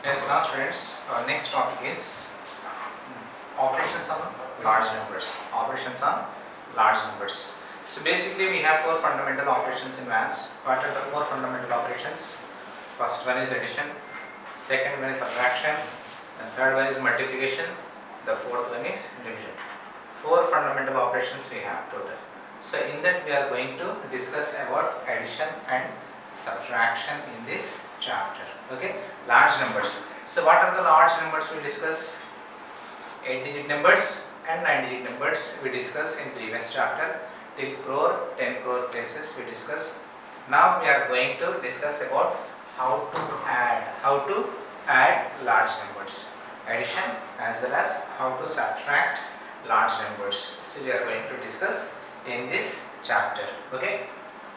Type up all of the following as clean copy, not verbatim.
Yes, now students, our next topic is operations on large numbers. Operations on large numbers. So basically we have four fundamental operations in maths. What are the four fundamental operations? First one is addition, second one is subtraction, the third one is multiplication, the fourth one is division. Four fundamental operations we have total. So in that we are going to discuss about addition and subtraction in this chapter. Okay, large numbers. So what are the large numbers we discuss? 8-digit numbers and 9-digit numbers we discussed in previous chapter. Till crore, 10 crore places we discussed. Now we are going to discuss about how to add large numbers, addition as well as how to subtract large numbers. So we are going to discuss in this chapter. Okay,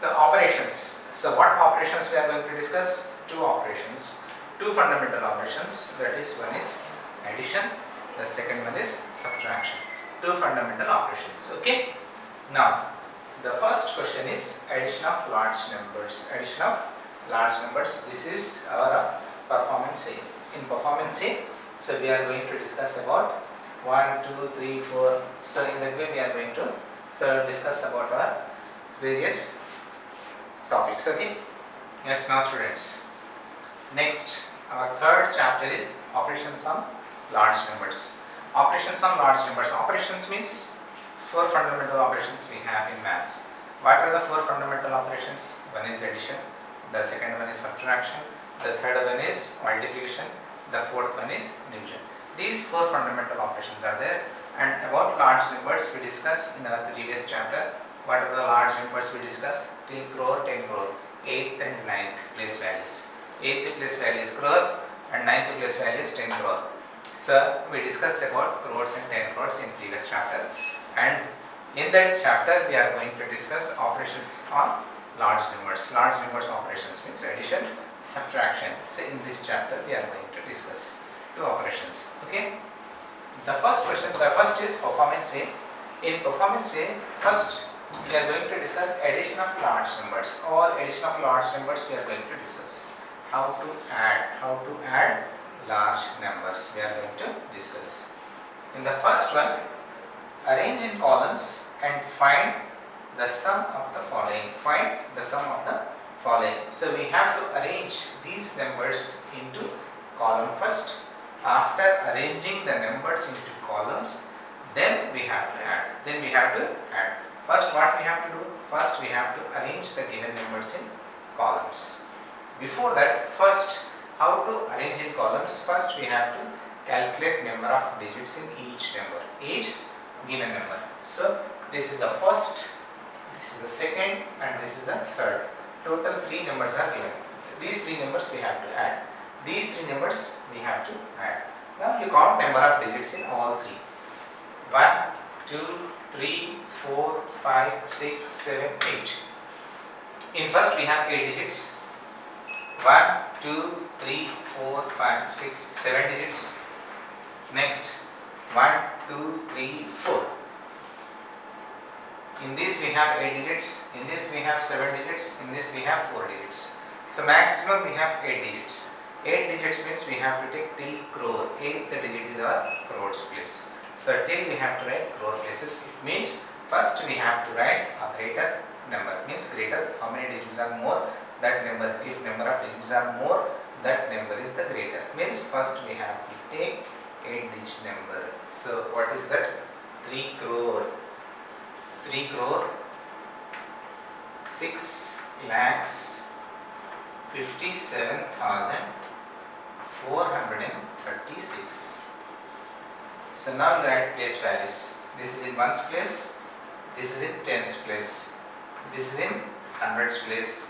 the operations. So what operations we are going to discuss? Two operations, two fundamental operations, that is one is addition, the second one is subtraction. Two fundamental operations. Okay, now the first question is addition of large numbers. Addition of large numbers. This is our performance A. In performance A, so we are going to discuss about 1, 2, 3, 4. So in that way we are going to discuss about our various topics. Okay, yes, now students, next our third chapter is operations on large numbers. Operations on large numbers. Operations means four fundamental operations we have in maths. What are the four fundamental operations? One is addition, the second one is subtraction, the third one is multiplication, the fourth one is division. These four fundamental operations are there. And about large numbers we discussed in our previous chapter. What are the large numbers we discussed? Till crore, 10 crore, 8th and 9th place values. 8th place value is crore and 9th place value is 10 crore. So we discussed about crores and 10 crores in previous chapter, and in that chapter we are going to discuss operations on large numbers. Large numbers operations means addition, subtraction. So in this chapter we are going to discuss two operations. Okay, the first question, the first is performance A. In performance A, first we are going to discuss addition of large numbers, or addition of large numbers we are going to discuss. How to add large numbers we are going to discuss. In the first one, arrange in columns and find the sum of the following. Find the sum of the following. So we have to arrange these numbers into column first. After arranging the numbers into columns, then we have to add. First what we have to do? First we have to arrange the given numbers in columns. Before that, first how to arrange in columns? First we have to calculate number of digits in each number, each given number. So this is the first, this is the second, and this is the third. Total 3 numbers are given. These 3 numbers we have to add. These 3 numbers we have to add. Now you count number of digits in all 3. 1, 2, 3, 4, 5, 6, 7, 8. In first we have 8 digits. 1, 2, 3, 4, 5, 6, 7 digits. Next 1, 2, 3, 4. In this we have 8 digits, in this we have 7 digits, in this we have 4 digits. So maximum we have 8 digits. 8 digits means we have to take till crore. 8th digit is our crores place. So till we have to write crore places. It means first we have to write a greater number. Means greater, how many digits are more, that number. If number of digits are more, that number is the greater. Means first we have to take 8-digit number. So what is that? 3 crore. 3 crore 6 lakhs 57,436. So now you write place values. This is in ones place, this is in tens place, this is in hundreds place,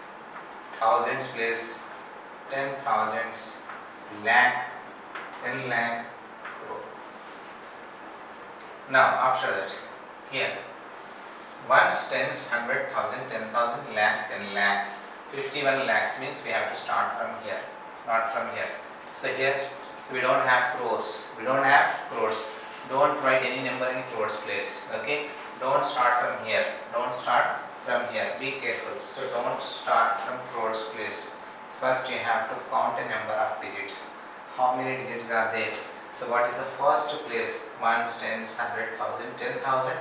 thousands place, 10,000s, lakh, 10 lakh, crore. Now after that, here ones, tens, 100,000, 10,000, lakh, 10 lakh, 51 lakhs means we have to start from here, not from here. So here, so we don't have crores. Don't write any number in crores place. Okay, don't start from here. Be careful. So don't start from crores place. First you have to count a number of digits. how many digits are there? So what is the first place? Ones, tens, 100,000, 10,000,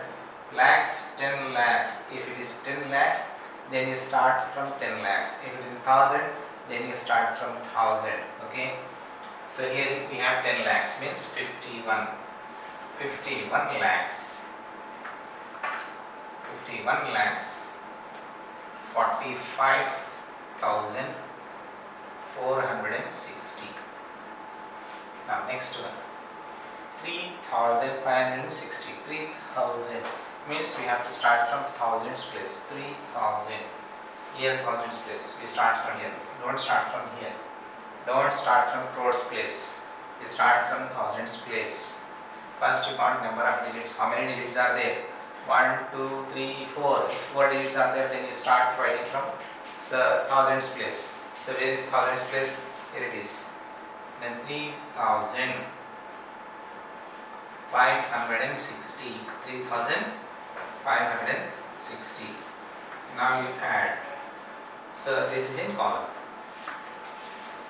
lakhs, 10 lakhs. If it is 10 lakhs, then you start from 10 lakhs. If it is 1,000, then you start from 1,000. Okay. So here we have 10 lakhs means 51 lakhs. 51 lakhs 45,460. Now next one, 3,560. 3,000 means we have to start from thousands place. 3,000. Here thousands place. We start from here. Don't start from here. Don't start from crores place. We start from thousands place. First you count number of digits. How many digits are there? 1, 2, 3, 4. If 4 digits are there, then you start writing from thousands place. So where is thousands place? Here it is. Then 3,560. 3,560. Now you add. So this is in column.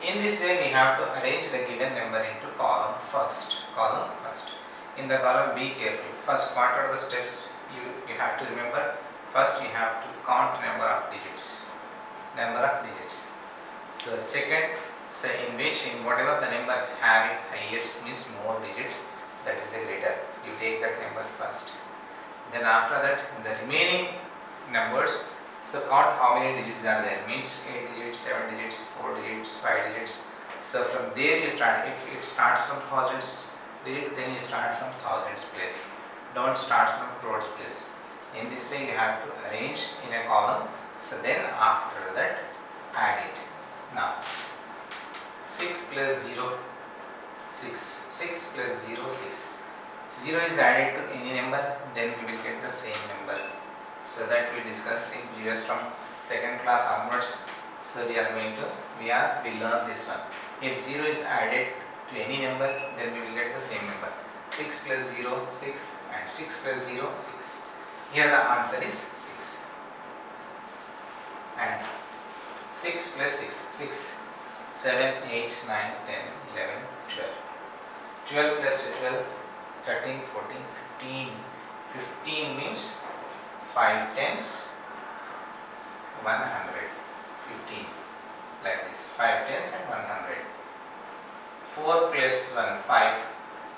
In this way we have to arrange the given number into column first. In the column, be careful. First, what are the steps you have to remember? First we have to count number of digits. So second, so in whatever the number having highest means more digits, that is a greater. You take that number first. Then after that, the remaining numbers, so count how many digits are there. Means 8 digits, 7 digits, 4 digits, 5 digits. So from there you start. If it starts from thousands digit, then you start from thousands place. Don't start from crores place. In this way you have to arrange in a column. So then after that add it. Now 6 plus 0, 6. 6 plus 0, 6. 0 is added to any number, then we will get the same number. So that we discussed in previous from second class onwards. So we learn this one. If 0 is added to any number, then we will get the same number. 6 plus 0, 6, and 6 plus 0, 6. Here the answer is 6. And 6 plus 6, 6, 7, 8, 9, 10, 11, 12. 12 plus 12, 13, 14, 15. 15 means 5 tens, 100. 15. Like this. 5 tens and 100. 4 plus 1, 5.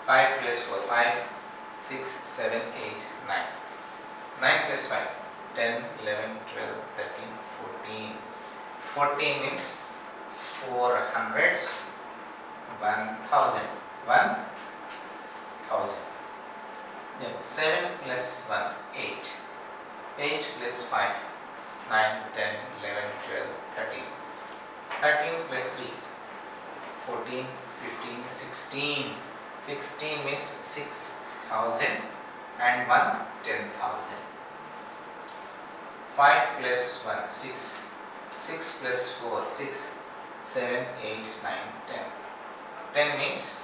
5 plus 4, 5. 6, 7, 8, 9. 9 plus 5, 10, 11, 12, 13, 14. 14 means 4 hundreds, 1,000. 1,000. Then 7 plus 1, 8. 8 plus 5, 9, 10, 11, 12, 13. 13 plus 3, 14, 15, 16. 16 means 6,000 and 1, 10,000. 5 plus 1, 6. 6 plus 4, 6. 7, 8, 9, 10. 10 means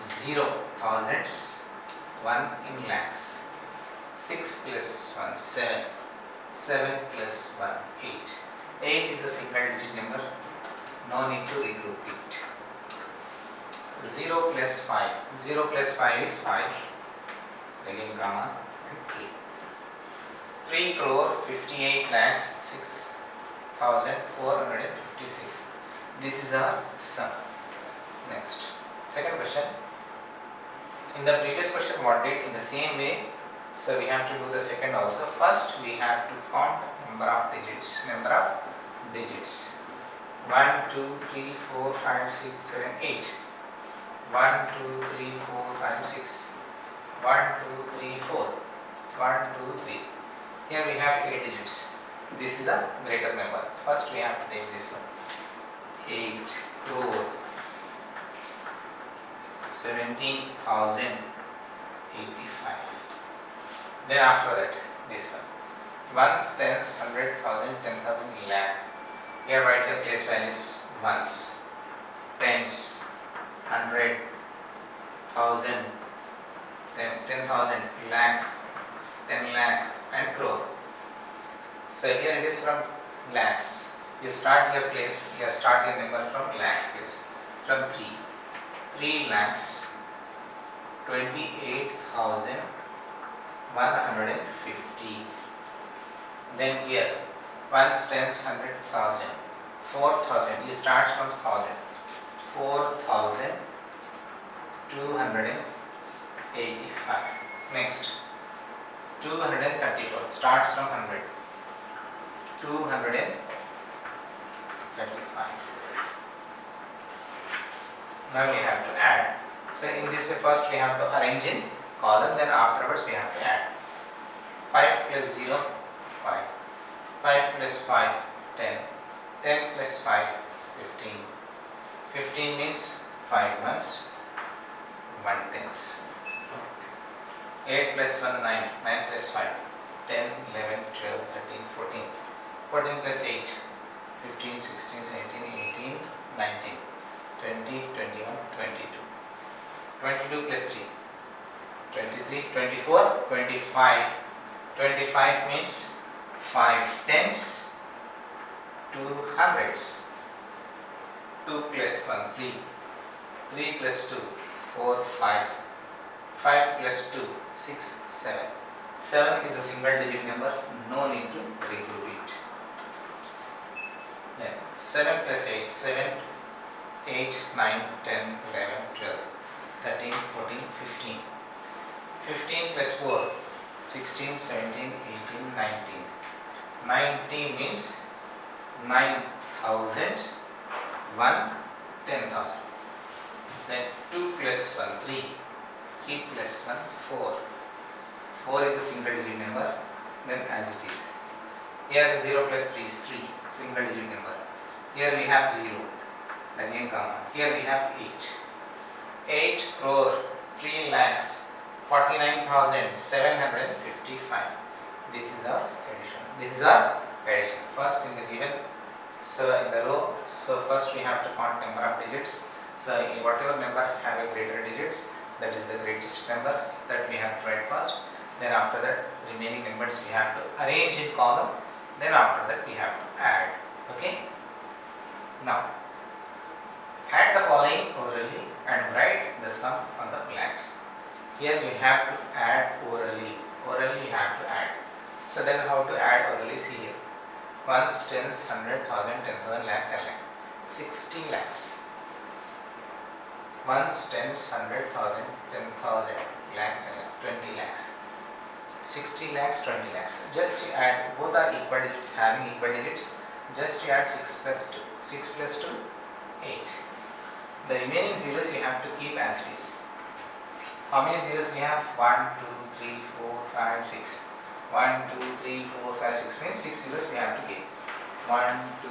0 thousands, 1 in lakhs. 6 plus 1, 7. 7 plus 1, 8. 8 is a single digit number. No need to regroup it. 0 plus 5. 0 plus 5 is 5. Again comma and 3. 3 crore 58 lakhs 6,456. This is our sum. Next. Second question. In the previous question what did? In the same way. So we have to do the second also. First we have to count number of digits. 1, 2, 3, 4, 5, 6, 7, 8. 1, 2, 3, 4, 5, 6. 1, 2, 3, 4. 1, 2, 3. Here we have 8 digits. This is a greater number. First we have to take this one. 8 crore 17,085. Then after that, this one. Ones, tens, 100,000, 10,000, lakh. Here write the place values. Ones, tens, 100, 1,000, 10,000, lakh, 10 lakh, and crore. So here it is from lakhs. You start your number from lakhs place. from 3 lakhs 28,150. Then here, ones, tens, hundred, thousand, 4,000. You start from 1,000. 4,285. Next, 234. Starts from 100. 235. Now we have to add. So in this way, first we have to arrange in column, then afterwards we have to add. 5 plus 0, 5. 5 plus 5, 10. 10 plus 5, 15. 15 means 5 ones, 1 tens. 8 plus 1, 9. 9 plus 5, 10, 11, 12, 13, 14. 14 plus 8, 15, 16, 17, 18, 19, 20, 21, 22. 22 plus 3, 23, 24, 25. 25 means 5 tens, 2 hundreds. 2 plus 1, 3. 3 plus 2, 4, 5. 5 plus 2, 6, 7. 7 is a single digit number, no need to regroup it. Then 7 plus 8, 7, 8, 9, 10, 11, 12, 13, 14, 15. 15 plus 4, 16, 17, 18, 19. 19 means 9,000, 1, 10,000. Then 2 plus 1, 3. 3 plus 1, 4. 4 is a single digit number, then as it is. Here 0 plus 3 is 3, single digit number. Here we have 0, again common. Here we have 8. 8 crore 3 lakhs 49,755. This is our addition. This is our addition. First in the given, so in the row, so first we have to count number of digits. So whatever number have a greater digits, that is the greatest number that we have to write first. Then after that, remaining numbers we have to arrange in column. Then after that we have to add. Okay. Now add the following orally and write the sum on the blanks. Here we have to add orally. Orally we have to add. So then how to add orally? See here. Ones, tens, 100, 1,000, 10,000, lakh, 10 lakh. 60 lakhs. Ones, tens, 100, 1,000, 10,000, lakh, 10 lakh, 20 lakhs. 60 lakhs, 20 lakhs. Just add, both are equal digits, having equal digits. Just add 6 plus 2. 6 plus 2, 8. The remaining zeros you have to keep as it is. How many zeros we have? 1, 2, 3, 4, 5, 6. 1, 2, 3, 4, 5, 6 means 6 zeros we have to keep. 1, 2,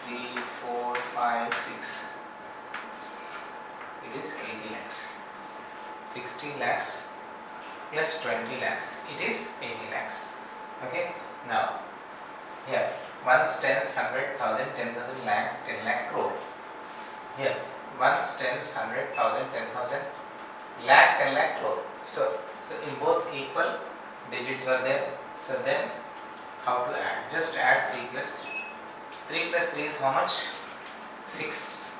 3, 4, 5, 6. It is 80 lakhs. 60 lakhs plus 20 lakhs. It is 80 lakhs. Okay. Now, here, ones, tens, 100, 1,000, 10,000, lakh, 10 lakh crore. Here, ones, tens, 100, 1,000, 10,000, lakh, 10 lakh crore. So in both equal digits were there. So then how to add? Just add 3 plus 3. 3 plus 3 is how much? 6.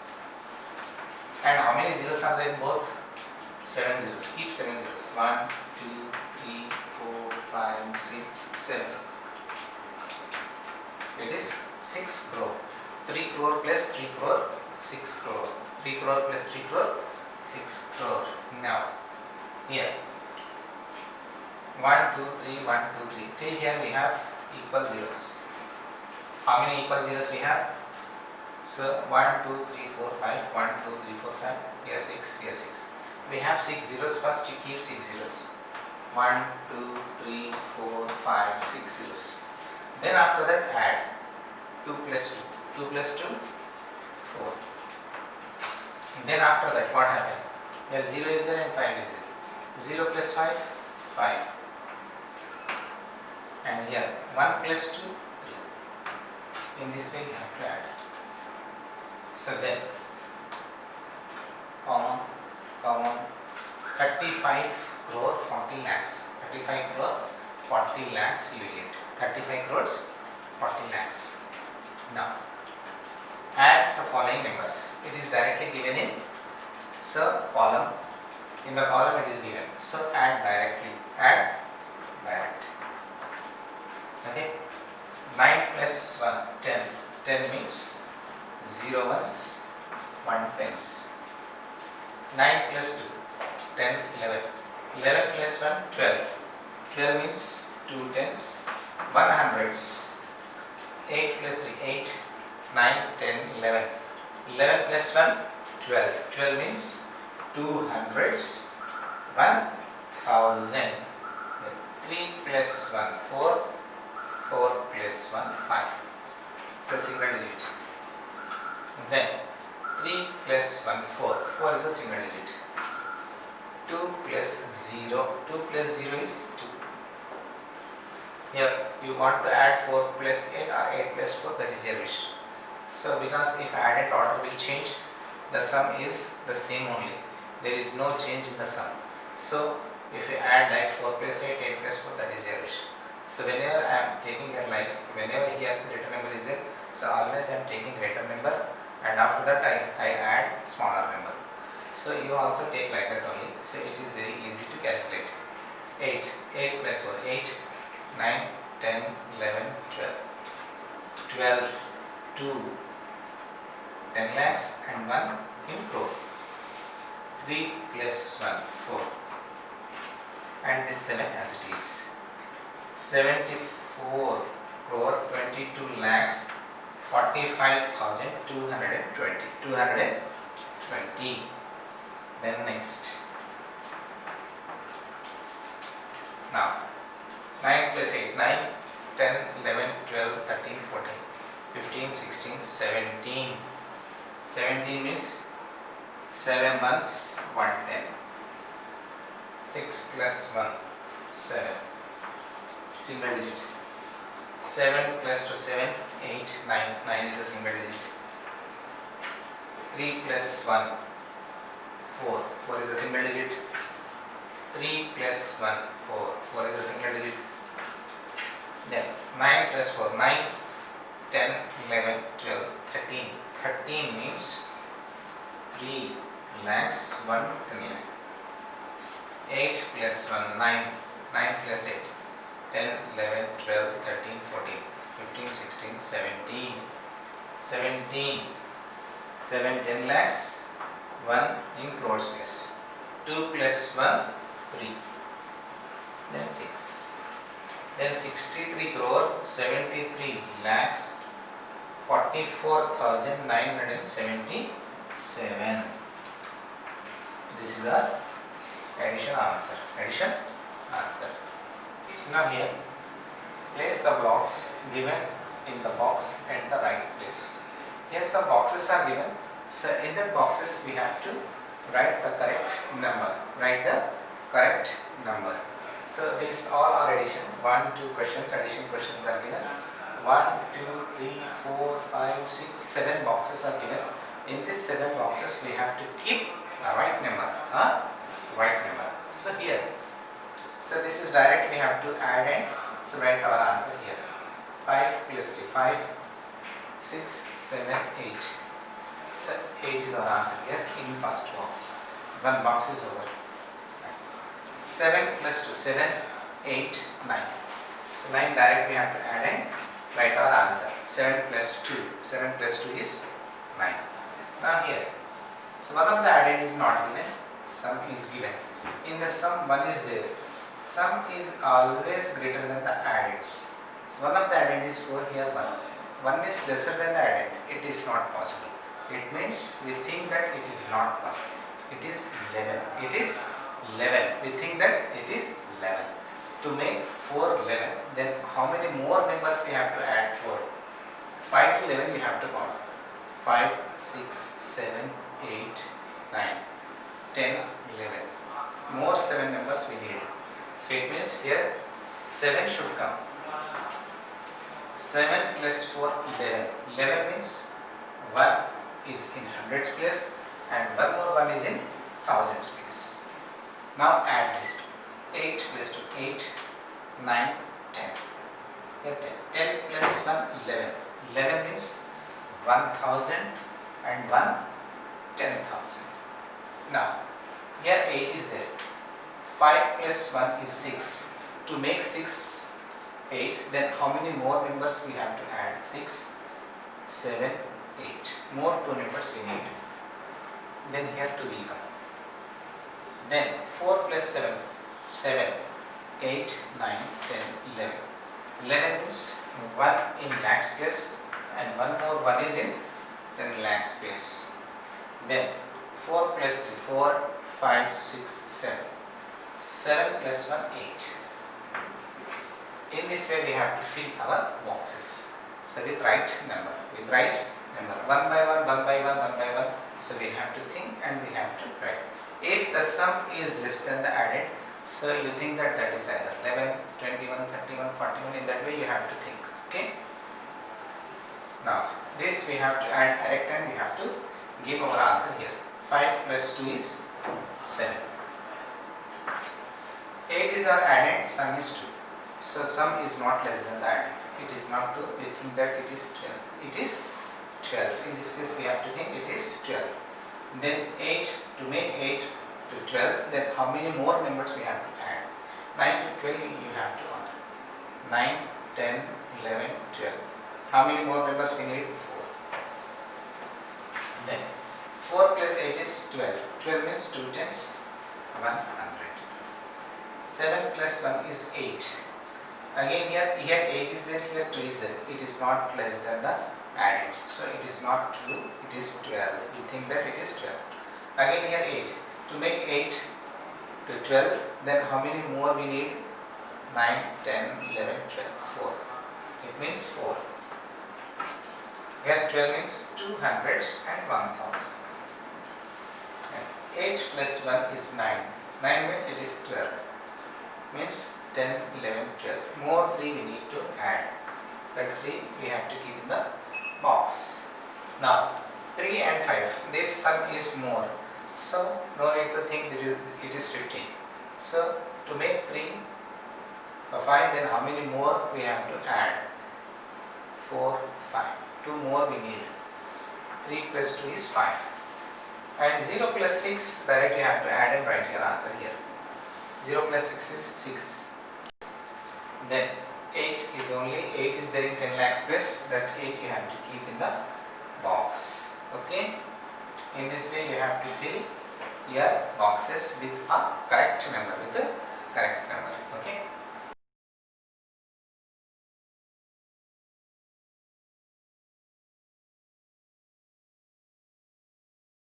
And how many zeros are there in both? 7 zeros. Keep 7 zeros. 1, 2, 3, 4, 5, 6, 7. It is 6 crore. 3 crore plus 3 crore, 6 crore. 3 crore plus 3 crore, 6 crore. Now, here 1, 2, 3, 1, 2, 3. Till here we have equal zeros. How many equal zeros we have? So 1, 2, 3, 4, 5. 1, 2, 3, 4, 5. Here 6, here 6. We have 6 zeros. First you keep 6 zeros. 1, 2, 3, 4, 5, 6 zeros. Then after that add 2 plus 2. 2 plus 2, 4. Then after that what happened? Here 0 is there and 5 is there. 0 plus 5, 5. And here 1 plus 2, 3. In this way you have to add. So then common 35 crore 40 lakhs. 35 crore 40 lakhs you will get. 35 crores 40 lakhs. Now add the following numbers. it is directly given in column. In the column it is given. So add directly. Add direct. Okay. 9 plus 1, 10. 10 means 0 ones, 1 tens. 9 plus 2, 10, 11. 11 plus 1, 12. 12 means 2 tens, 1 hundreds. 8 plus 3, 8, 9, 10, 11. 11 plus 1, 12. 12 means 2 hundreds, 1000. 3 plus 1, 4. 4 plus 1, 5. It's a single digit. Then 3 plus 1, 4. 4 is a single digit. 2 plus 0. 2 plus 0 is 2. Here you want to add 4 plus 8 or 8 plus 4, that is your wish. So because if added order will change, the sum is the same only. There is no change in the sum. So if you add like 4 plus 8, 8 plus 4, that is your wish. So whenever I am taking here, like whenever here greater number is there, so always I am taking greater number, and after that I add smaller number. So you also take like that only. So it is very easy to calculate. 8, 8 plus 4, 8, 9, 10, 11, 12. 12, 2, 10 lakhs and 1 in crore. 3 plus 1, 4. And this 7 as it is. 74 crore 22 lakhs 45,220. 220. Then next. Now 9 plus 8, 9, 10, 11, 12, 13, 14, 15, 16, 17. 17 means 7 months, 110. 6 plus 1, 7. Single digit. 7 plus 2, 7, 8, 9. 9 is a single digit. 3 plus 1, 4. 4 is a single digit. 3 plus 1, 4. 4 is a single digit. Then 9 plus 4, 9, 10, 11, 12, 13. 13 means 3 lakhs 129. 8 plus 1, 9. 9 plus 8, 10, 11, 12, 13, 14, 15, 16, 17. 17. 7, 10 lakhs. 1 in crores place. 2 plus 1, 3. Then 6. Then 63 crore 73 lakhs 44,977. This is the addition answer. Addition answer. Now here, place the blocks given in the box at the right place. Here some boxes are given. So in the boxes we have to write the correct number. Write the correct number. So these all are addition. 1, 2 questions, addition questions are given. 1, 2, 3, 4, 5, 6, 7 boxes are given. In these 7 boxes we have to keep a right number. Right number. So here. So this is direct, we have to add and so write our answer here. 5 plus 3, 5, 6, 7, 8. So 8 is our answer here in first box. One box is over. 7 plus 2, 7, 8, 9. So 9 direct we have to add and write our answer. 7 plus 2. 7 plus 2 is 9. Now here. So one of the added is not given. Sum is given. In the sum 1 is there. Sum is always greater than the addeds. So one of the added is 4, here 1. 1 is lesser than the added. It is not possible. It means we think that it is not 1. It is 11. It is 11. We think that it is 11. To make 4 11, then how many more numbers we have to add 4? 5 to 11 we have to count. 5, 6, 7, 8, 9, 10, 11. More 7 numbers we need. So it means here 7 should come. 7 plus 4, 11. 11 means 1 is in hundreds place and one more 1 is in thousands place. Now add this two. 8 plus 2, 8, 9, 10. Here 10. 10 plus 1, 11. 11 means 1000 and 1 10,000. Now, here 8 is there. 5 plus 1 is 6. To make 6, 8, then how many more numbers we have to add? 6, 7, 8. More 2 numbers we need. Then here 2 will come. Then 4 plus 7, 7, 8, 9, 10, 11. 11 means 1 in lakhs place and one more 1 is in 10 lakhs place. Then 4 plus 3, 4, 5, 6, 7. 7 plus 1, 8. In this way we have to fill our boxes. So with right number, one by one, one by one, one by one. So we have to think and we have to write. If the sum is less than the added, so you think that is either 11, 21, 31, 41. In that way you have to think. Okay. Now this we have to add direct and we have to give our answer here. 5 plus 2 is 7. 8 is our added, sum is 2. So sum is not less than the added. It is not 2, we think that it is 12. It is 12. In this case we have to think it is 12. Then 8, to make 8 to 12, then how many more numbers we have to add? 9 to 12 you have to add. 9, 10, 11, 12. How many more numbers we need? 4. Then 4 plus 8 is 12. 12 means 2 tens, 100. 7 plus 1 is 8. Again here 8 is there, here 2 is there. It is not less than the added. So it is not true, it is 12. You think that it is 12. Again here 8. To make 8 to 12, then how many more we need? 9, 10, 11, 12, 4. It means 4. Here 12 means 2 hundreds and 1000. 8 plus 1 is 9. 9 means it is 12. Means 10, 11, 12. More 3 we need to add. That 3 we have to keep in the box. Now 3 and 5. This sum is more. So no need to think that it is 15. So to make 3 or 5, then how many more we have to add? 4, 5. 2 more we need. 3 plus 2 is 5. And 0 plus 6 directly you have to add and write your answer here. 0 plus 6 is 6. Then 8 is only 8 is there in 10 lakhs place. That 8 you have to keep in the box. Okay. In this way you have to fill your boxes with a correct number, Okay.